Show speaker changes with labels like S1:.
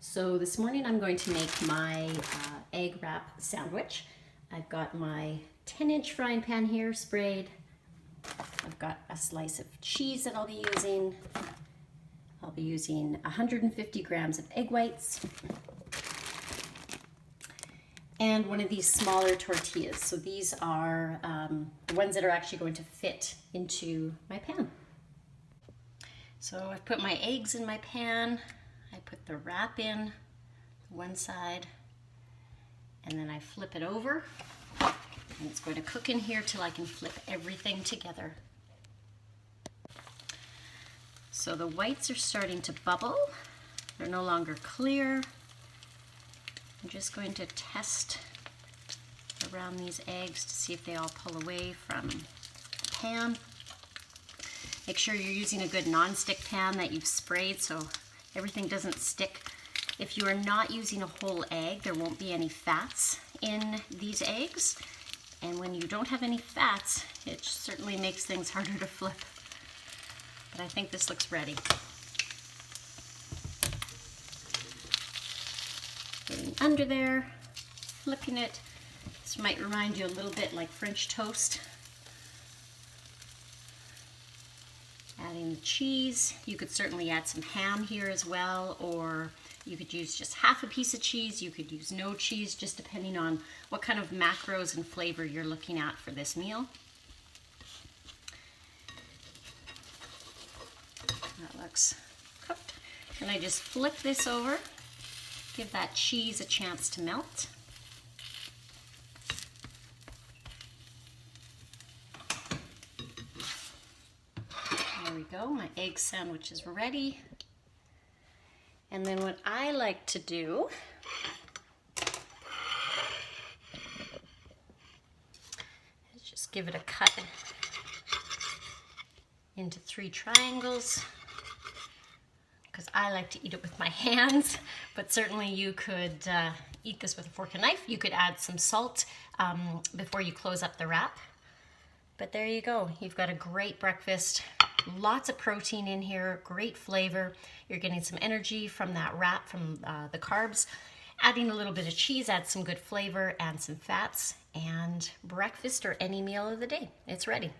S1: So this morning I'm going to make my egg wrap sandwich. I've got my 10-inch frying pan here sprayed. I've got a slice of cheese that I'll be using. I'll be using 150 grams of egg whites and one of these smaller tortillas. So these are the ones that are actually going to fit into my pan. So I've put my eggs in my pan. I put the wrap in one side and then I flip it over, and it's going to cook in here till I can flip everything together. So the whites are starting to bubble. They're no longer clear. I'm just going to test around these eggs to see if they all pull away from the pan. Make sure you're using a good non-stick pan that you've sprayed so everything doesn't stick. If you are not using a whole egg, there won't be any fats in these eggs. And when you don't have any fats, it certainly makes things harder to flip. But I think this looks ready. Getting under there, flipping it. This might remind you a little bit like French toast. Adding the cheese. You could certainly add some ham here as well, or you could use just half a piece of cheese. You could use no cheese, just depending on what kind of macros and flavor you're looking at for this meal. That looks cooked. And I just flip this over, give that cheese a chance to melt. There we go, my egg sandwich is ready. And then what I like to do is just give it a cut into 3 triangles, because I like to eat it with my hands, but certainly you could eat this with a fork and knife. You could add some salt before you close up the wrap. But there you go, you've got a great breakfast. Lots of protein in here, great flavor. You're getting some energy from that wrap, from the carbs. Adding a little bit of cheese adds some good flavor and some fats. And breakfast or any meal of the day, it's ready.